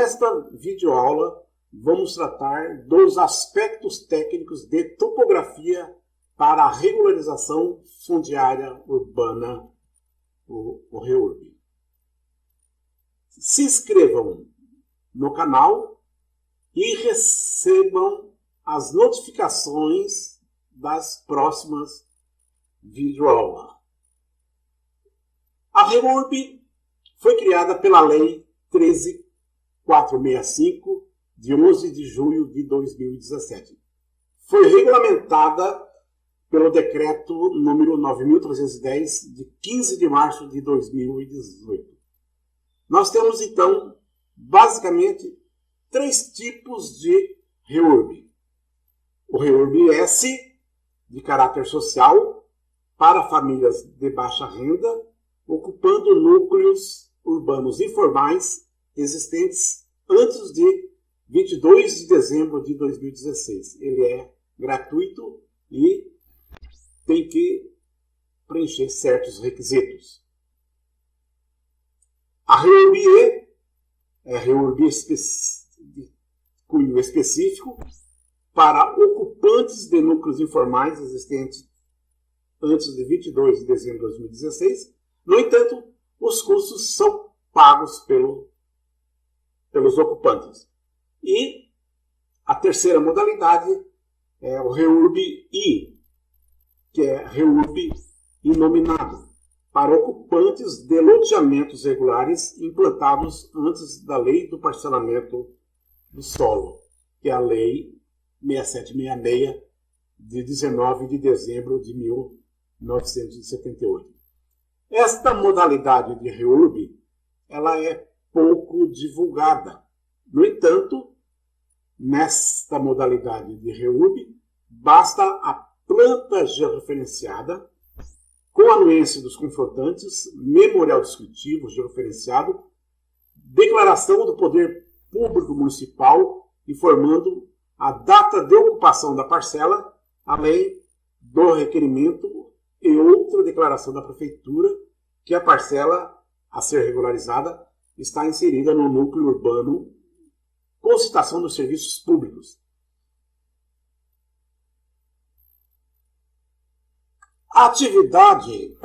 Nesta videoaula, vamos tratar dos aspectos técnicos de topografia para a regularização fundiária urbana, o REURB. Se inscrevam no canal e recebam as notificações das próximas videoaulas. A REURB foi criada pela Lei 13.465, de 11 de julho de 2017. Foi regulamentada pelo Decreto número 9.310, de 15 de março de 2018. Nós temos, então, basicamente, três tipos de REURB. O REURB-S, de caráter social, para famílias de baixa renda, ocupando núcleos urbanos informais existentes antes de 22 de dezembro de 2016. Ele é gratuito e tem que preencher certos requisitos. A REURB-E é REURB de cunho específico para ocupantes de núcleos informais existentes antes de 22 de dezembro de 2016. No entanto, os custos são pagos pelos ocupantes. E a terceira modalidade é o REURB-I, que é REURB inominado, para ocupantes de loteamentos regulares implantados antes da Lei do Parcelamento do Solo, que é a Lei 6766, de 19 de dezembro de 1978. Esta modalidade de REURB, ela é pouco divulgada. No entanto, nesta modalidade de REURB, basta a planta georreferenciada, com anuência dos confrontantes, memorial descritivo georreferenciado, declaração do poder público municipal informando a data de ocupação da parcela, além do requerimento e outra declaração da prefeitura que a parcela a ser regularizada está inserida no núcleo urbano com citação dos serviços públicos. A atividade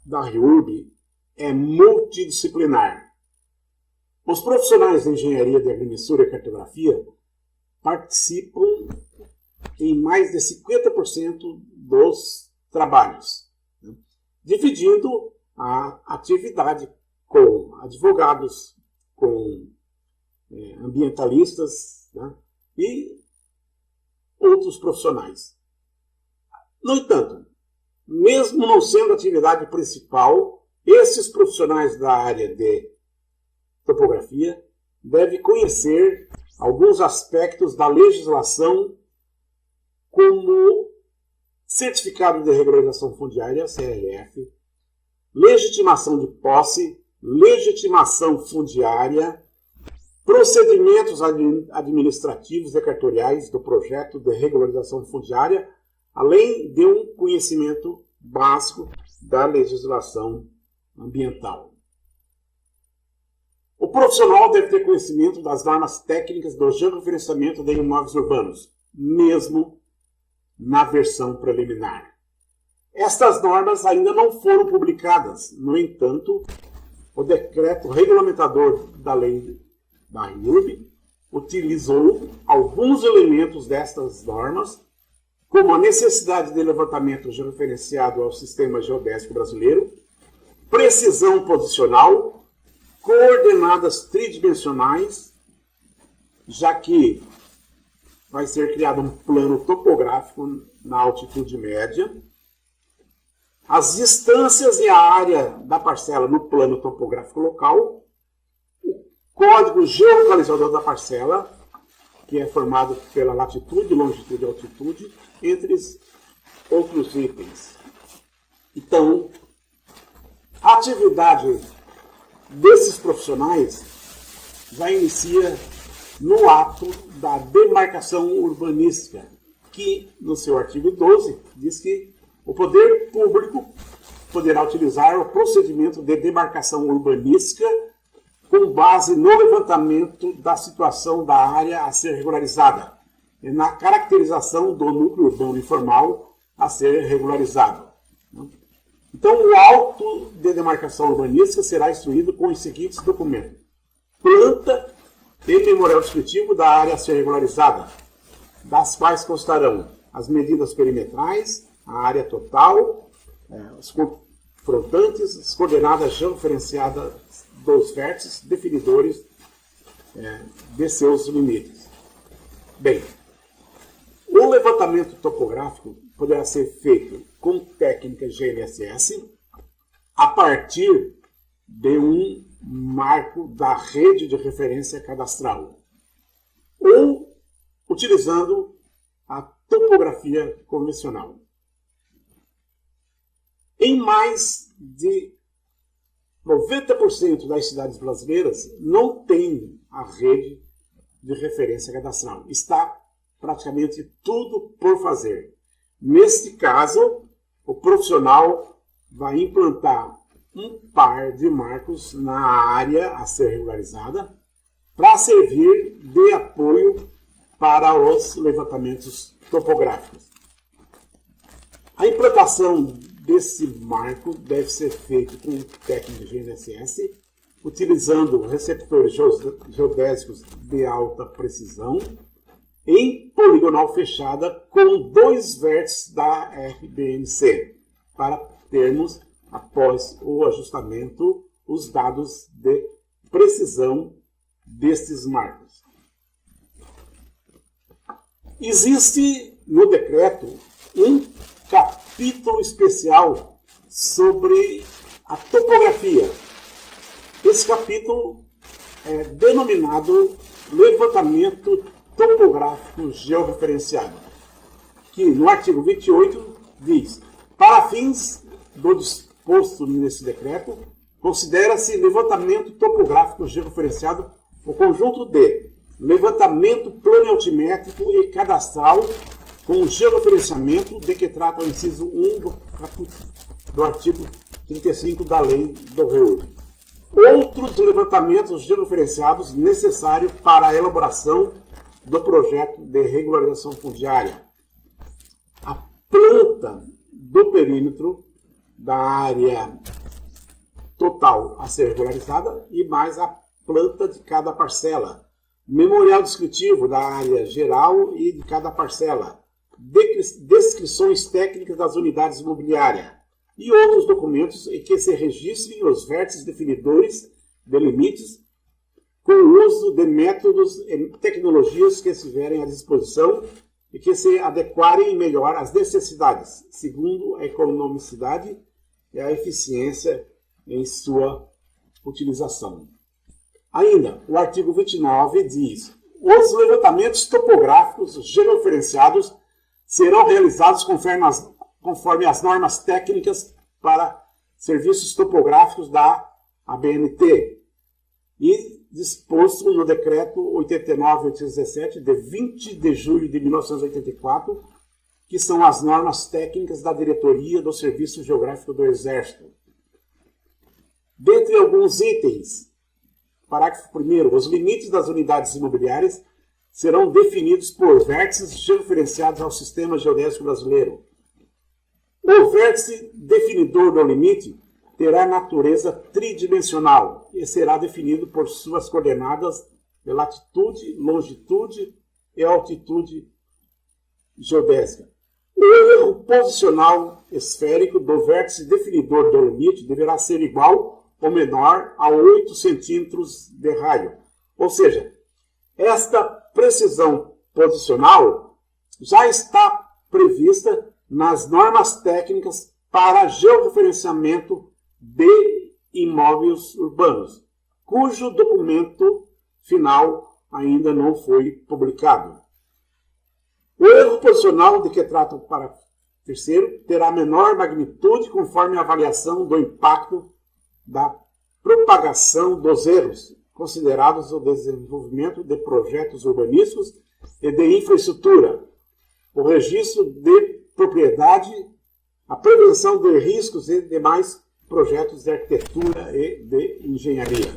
da REURB é multidisciplinar. Os profissionais de engenharia de agrimensura e cartografia participam em mais de 50% dos trabalhos, dividindo a atividade com advogados, com ambientalistas, e outros profissionais. No entanto, mesmo não sendo a atividade principal, esses profissionais da área de topografia devem conhecer alguns aspectos da legislação, como certificado de regularização fundiária, CRF, legitimação de posse, legitimação fundiária, procedimentos administrativos e cartoriais do projeto de regularização fundiária, além de um conhecimento básico da legislação ambiental. O profissional deve ter conhecimento das normas técnicas do georreferenciamento de imóveis urbanos, mesmo na versão preliminar. Estas normas ainda não foram publicadas. No entanto, o decreto regulamentador da lei da REURB utilizou alguns elementos destas normas, como a necessidade de levantamento georreferenciado ao sistema geodésico brasileiro, precisão posicional, coordenadas tridimensionais, já que vai ser criado um plano topográfico na altitude média, as distâncias e a área da parcela no plano topográfico local, o código geolocalizador da parcela, que é formado pela latitude, longitude e altitude, entre outros itens. Então, a atividade desses profissionais já inicia no ato da demarcação urbanística, que, no seu artigo 12, diz que o poder público poderá utilizar o procedimento de demarcação urbanística com base no levantamento da situação da área a ser regularizada e na caracterização do núcleo urbano informal a ser regularizado. Então, o auto de demarcação urbanística será instruído com os seguintes documentos: planta e memorial descritivo da área a ser regularizada, das quais constarão as medidas perimetrais, a área total, os confrontantes, as coordenadas georreferenciadas dos vértices definidores de seus limites. Bem, o levantamento topográfico poderá ser feito com técnica GNSS a partir de um marco da rede de referência cadastral ou utilizando a topografia convencional. Em mais de 90% das cidades brasileiras não tem a rede de referência cadastral. Está praticamente tudo por fazer. Neste caso, o profissional vai implantar um par de marcos na área a ser regularizada para servir de apoio para os levantamentos topográficos. A implantação desse marco deve ser feita com técnica GNSS, utilizando receptores geodésicos de alta precisão, em poligonal fechada com 2 vértices da RBMC, para termos, após o ajustamento, os dados de precisão destes marcos. Existe no decreto um capítulo especial sobre a topografia. Esse capítulo é denominado Levantamento Topográfico Georreferenciado, que no artigo 28 diz: para fins do disposto nesse decreto, considera-se levantamento topográfico georreferenciado o conjunto de levantamento planealtimétrico e cadastral com georreferenciamento de que trata o inciso 1 do artigo 35 da Lei do REUR. Outros levantamentos georreferenciados necessários para a elaboração do projeto de regularização fundiária. A planta do perímetro da área total a ser regularizada e mais a planta de cada parcela. Memorial descritivo da área geral e de cada parcela. Descrições técnicas das unidades imobiliárias e outros documentos em que se registrem os vértices definidores de limites com o uso de métodos e tecnologias que estiverem à disposição e que se adequarem melhor às necessidades, segundo a economicidade e a eficiência em sua utilização. Ainda, o artigo 29 diz: os levantamentos topográficos georreferenciados serão realizados conforme as normas técnicas para serviços topográficos da ABNT e disposto no Decreto 89/817, de 20 de julho de 1984, que são as normas técnicas da Diretoria do Serviço Geográfico do Exército. Dentre alguns itens, parágrafo 1º, os limites das unidades imobiliárias serão definidos por vértices georreferenciados ao Sistema Geodésico Brasileiro. O vértice definidor do limite terá natureza tridimensional e será definido por suas coordenadas de latitude, longitude e altitude geodésica. O erro posicional esférico do vértice definidor do limite deverá ser igual ou menor a 8 centímetros de raio. Ou seja, esta precisão posicional já está prevista nas normas técnicas para georreferenciamento de imóveis urbanos, cujo documento final ainda não foi publicado. O erro posicional de que trata o parágrafo 3º terá menor magnitude conforme a avaliação do impacto da propagação dos erros, considerados o desenvolvimento de projetos urbanísticos e de infraestrutura, o registro de propriedade, a prevenção de riscos e demais projetos de arquitetura e de engenharia.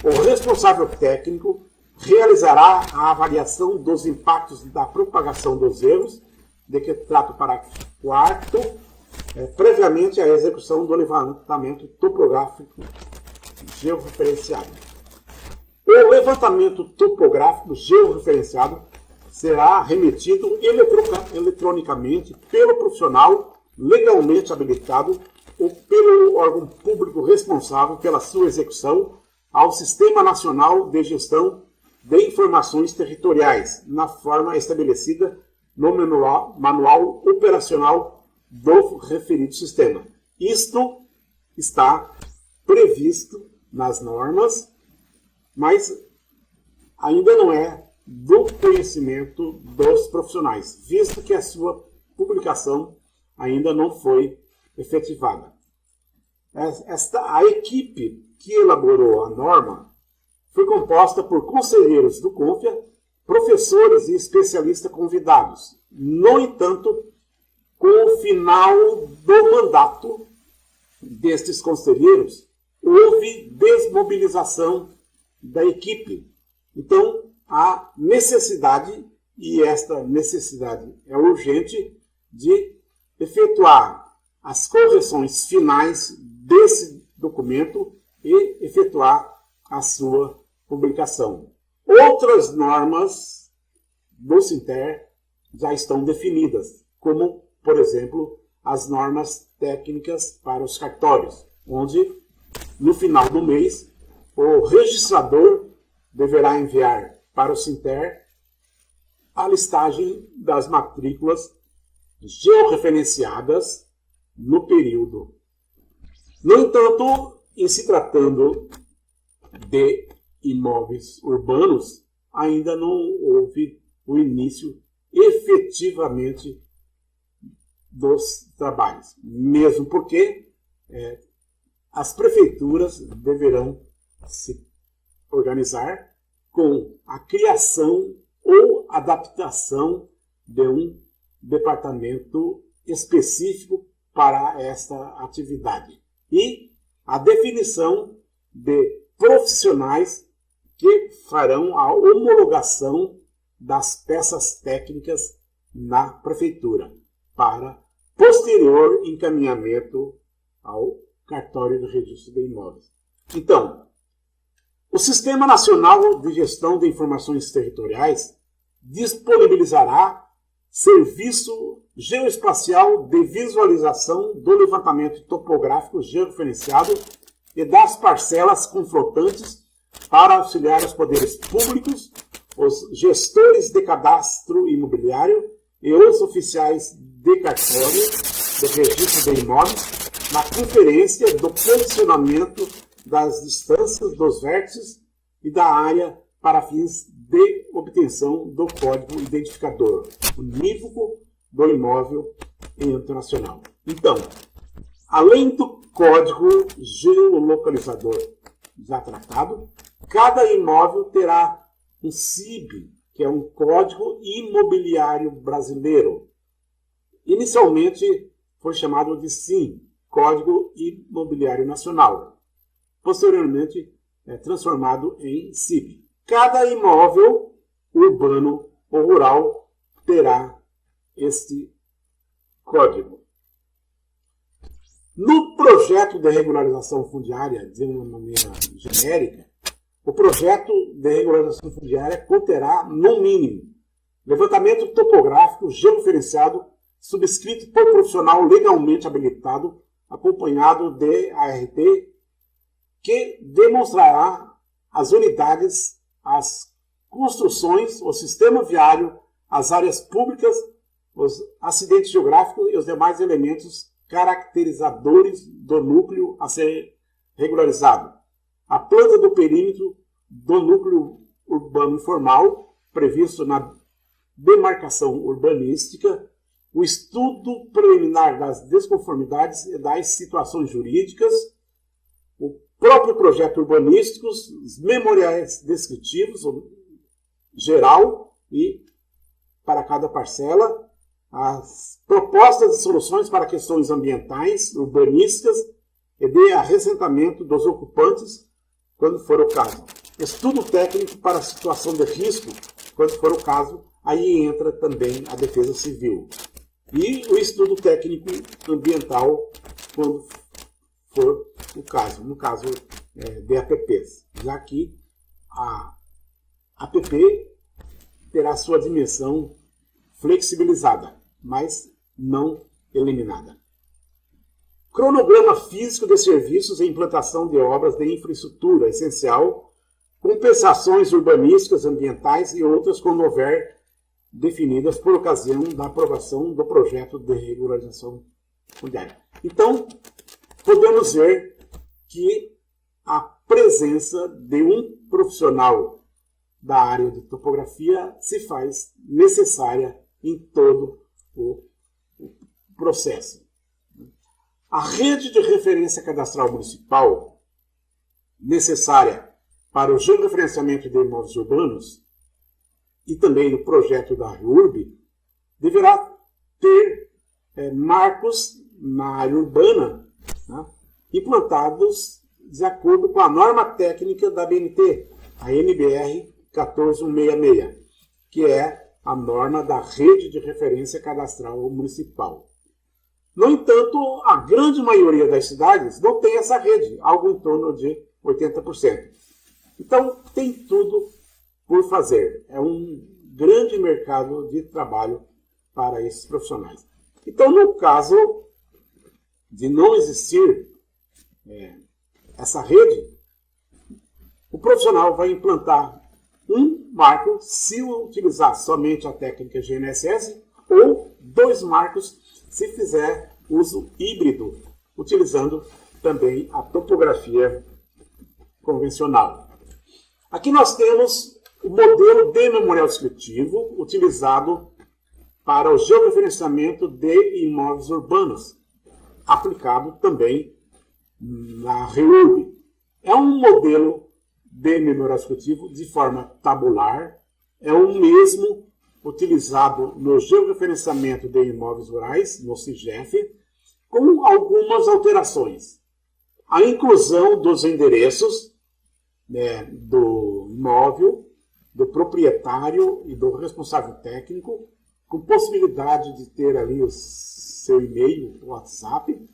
o responsável técnico realizará a avaliação dos impactos da propagação dos erros, de que trata o parágrafo 4º, previamente à execução do levantamento topográfico georreferenciado. O levantamento topográfico georreferenciado será remetido eletronicamente pelo profissional legalmente habilitado ou pelo órgão público responsável pela sua execução ao Sistema Nacional de Gestão de Informações Territoriais, na forma estabelecida no manual operacional do referido sistema. Isto está previsto nas normas, mas ainda não é do conhecimento dos profissionais, visto que a sua publicação ainda não foi efetivada. A equipe que elaborou a norma foi composta por conselheiros do CONFIA, professores e especialistas convidados. No entanto, com o final do mandato destes conselheiros, houve desmobilização da equipe. Então, há necessidade, e esta necessidade é urgente, de efetuar as correções finais desse documento e efetuar a sua publicação. Outras normas do SINTER já estão definidas, como, por exemplo, as normas técnicas para os cartórios, onde, no final do mês, o registrador deverá enviar para o SINTER a listagem das matrículas georreferenciadas no período. No entanto, em se tratando de imóveis urbanos, ainda não houve o início efetivamente dos trabalhos, mesmo porque as prefeituras deverão se organizar com a criação ou adaptação de um departamento específico para esta atividade e a definição de profissionais que farão a homologação das peças técnicas na prefeitura para posterior encaminhamento ao cartório do registro de imóveis. Então, o Sistema Nacional de Gestão de Informações Territoriais disponibilizará serviço geoespacial de visualização do levantamento topográfico georreferenciado e das parcelas confrontantes para auxiliar os poderes públicos, os gestores de cadastro imobiliário e os oficiais de cartório do registro de imóveis na conferência do posicionamento das distâncias dos vértices e da área para fins de obtenção do código identificador unívoco do imóvel internacional. Então, além do código geolocalizador já tratado, cada imóvel terá um CIB, que é um Código Imobiliário Brasileiro. Inicialmente foi chamado de CIN, Código Imobiliário Nacional. Posteriormente transformado em CIB. Cada imóvel urbano ou rural terá este código. No projeto de regularização fundiária, de uma maneira genérica, o projeto de regularização fundiária conterá, no mínimo, levantamento topográfico georreferenciado subscrito por profissional legalmente habilitado, acompanhado de ART, que demonstrará as unidades, as construções, o sistema viário, as áreas públicas, os acidentes geográficos e os demais elementos caracterizadores do núcleo a ser regularizado. A planta do perímetro do núcleo urbano informal, previsto na demarcação urbanística, o estudo preliminar das desconformidades e das situações jurídicas, o próprio projeto urbanístico, os memoriais descritivos, geral e para cada parcela, as propostas de soluções para questões ambientais, urbanísticas e de arrecentamento dos ocupantes, quando for o caso. Estudo técnico para situação de risco, quando for o caso, aí entra também a defesa civil. E o estudo técnico ambiental, quando for o caso, no caso de APPs, já que a APP terá sua dimensão flexibilizada, mas não eliminada. Cronograma físico de serviços e implantação de obras de infraestrutura essencial, compensações urbanísticas, ambientais e outras quando houver definidas por ocasião da aprovação do projeto de regularização fundiária. Então, podemos ver que a presença de um profissional da área de topografia se faz necessária em todo o processo. A rede de referência cadastral municipal necessária para o georreferenciamento de imóveis urbanos e também o projeto da REURB deverá ter marcos na área urbana, né, implantados de acordo com a norma técnica da BNT, a NBR 14166, que é a norma da Rede de Referência Cadastral Municipal. No entanto, a grande maioria das cidades não tem essa rede, algo em torno de 80%. Então, tem tudo por fazer. É um grande mercado de trabalho para esses profissionais. Então, no caso de não existir essa rede, o profissional vai implantar um marco se utilizar somente a técnica GNSS ou 2 marcos se fizer uso híbrido, utilizando também a topografia convencional. Aqui nós temos o modelo de memorial descritivo utilizado para o georreferenciamento de imóveis urbanos, aplicado também na REURB. É um modelo de memorial descritivo de forma tabular, é o mesmo utilizado no georreferenciamento de imóveis rurais, no CIGEF, com algumas alterações. A inclusão dos endereços do imóvel, do proprietário e do responsável técnico, com possibilidade de ter ali o seu e-mail, o WhatsApp,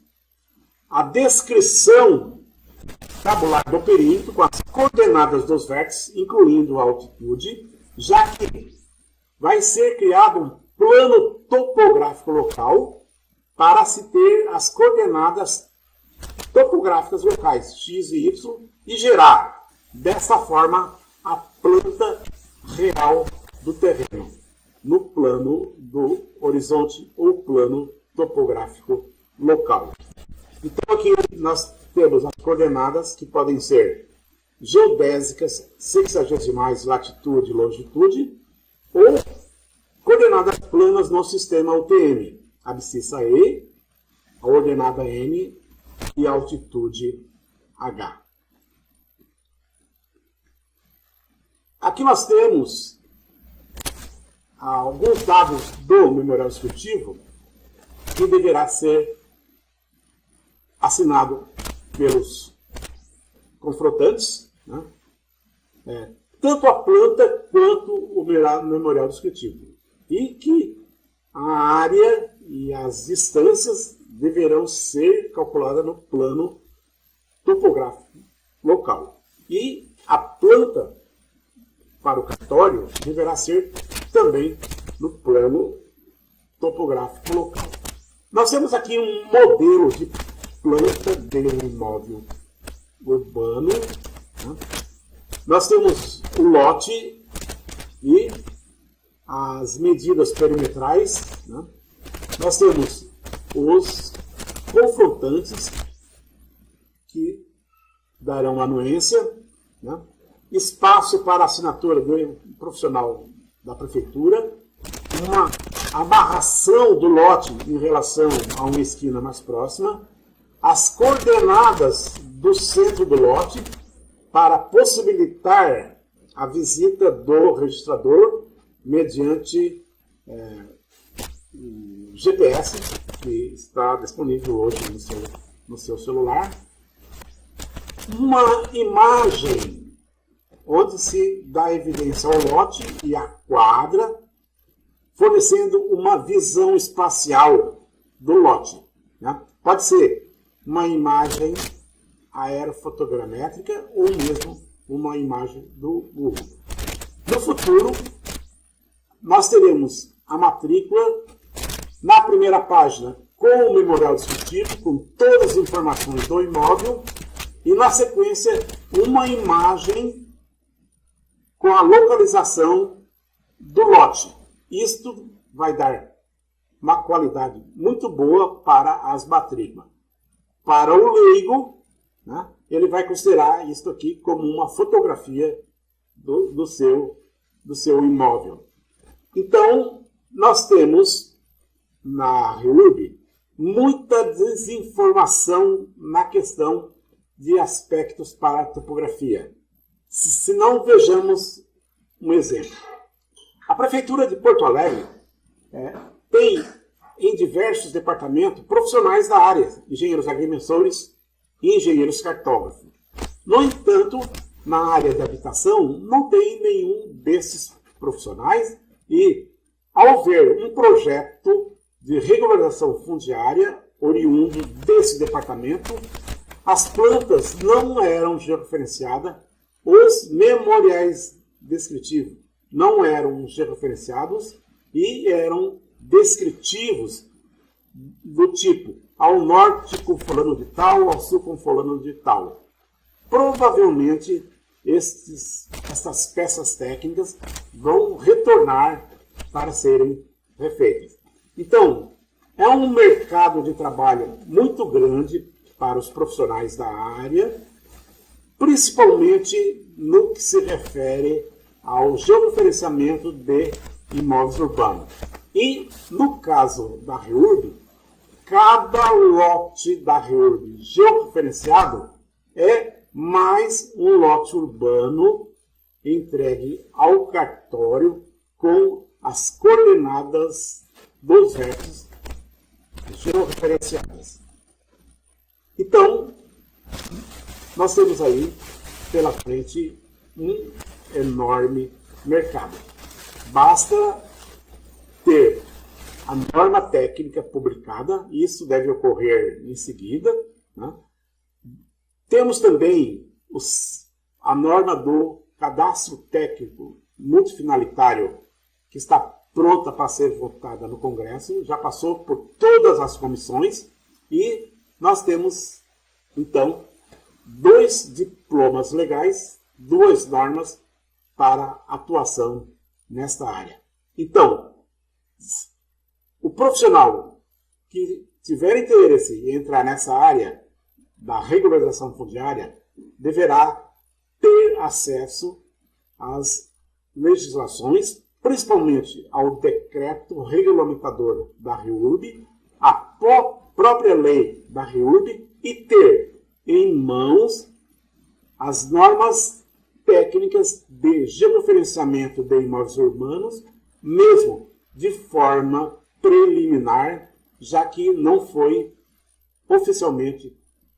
a descrição tabular do perímetro com as coordenadas dos vértices, incluindo a altitude, já que vai ser criado um plano topográfico local para se ter as coordenadas topográficas locais, x e y, e gerar dessa forma a planta real do terreno, no plano do horizonte ou plano topográfico local. Então aqui nós temos as coordenadas que podem ser geodésicas, sexagesimais, latitude e longitude, ou coordenadas planas no sistema UTM, abscissa E, a ordenada N e a altitude H. Aqui nós temos alguns dados do memorial descritivo que deverá ser assinado pelos confrontantes, né? Tanto a planta quanto o memorial descritivo. E que a área e as distâncias deverão ser calculadas no plano topográfico local. E a planta para o cartório deverá ser também no plano topográfico local. Nós temos aqui um modelo de planta de um imóvel urbano, né? Nós temos o lote e as medidas perimetrais, né? Nós temos os confrontantes que darão anuência, né? Espaço para assinatura do profissional da prefeitura, uma amarração do lote em relação a uma esquina mais próxima, as coordenadas do centro do lote para possibilitar a visita do registrador mediante o GPS que está disponível hoje no seu celular. uma imagem onde se dá evidência ao lote e à quadra, fornecendo uma visão espacial do lote. Né? Pode ser uma imagem aerofotogramétrica ou mesmo uma imagem do Google. No futuro, nós teremos a matrícula na primeira página com o memorial descritivo, com todas as informações do imóvel, e na sequência uma imagem com a localização do lote. Isto vai dar uma qualidade muito boa para as matrículas. Para o leigo, né, ele vai considerar isto aqui como uma fotografia do seu imóvel. Então, nós temos na REURB muita desinformação na questão de aspectos para a topografia. Se não, vejamos um exemplo. A Prefeitura de Porto Alegre tem em diversos departamentos profissionais da área, engenheiros agrimensores e engenheiros cartógrafos. No entanto, na área de habitação, não tem nenhum desses profissionais e, ao ver um projeto de regularização fundiária oriundo desse departamento, as plantas não eram georreferenciadas, os memoriais descritivos não eram georreferenciados e eram descritivos do tipo ao norte com fulano de tal, ao sul com fulano de tal. Provavelmente estas peças técnicas vão retornar para serem refeitas. Então, é um mercado de trabalho muito grande para os profissionais da área, principalmente no que se refere ao georreferenciamento de imóveis urbanos. E, no caso da REURB, cada lote da REURB georreferenciado é mais um lote urbano entregue ao cartório com as coordenadas dos vértices georreferenciadas. Então, nós temos aí pela frente um enorme mercado. Basta ter a norma técnica publicada, isso deve ocorrer em seguida. Né? Temos também a norma do cadastro técnico multifinalitário, que está pronta para ser votada no Congresso, já passou por todas as comissões, e nós temos, então, 2 diplomas legais, 2 normas para atuação nesta área. Então, o profissional que tiver interesse em entrar nessa área da regularização fundiária deverá ter acesso às legislações, principalmente ao decreto regulamentador da REURB, à própria lei da REURB, e ter em mãos as normas técnicas de georreferenciamento de imóveis urbanos, mesmo de forma preliminar, já que não foi oficialmente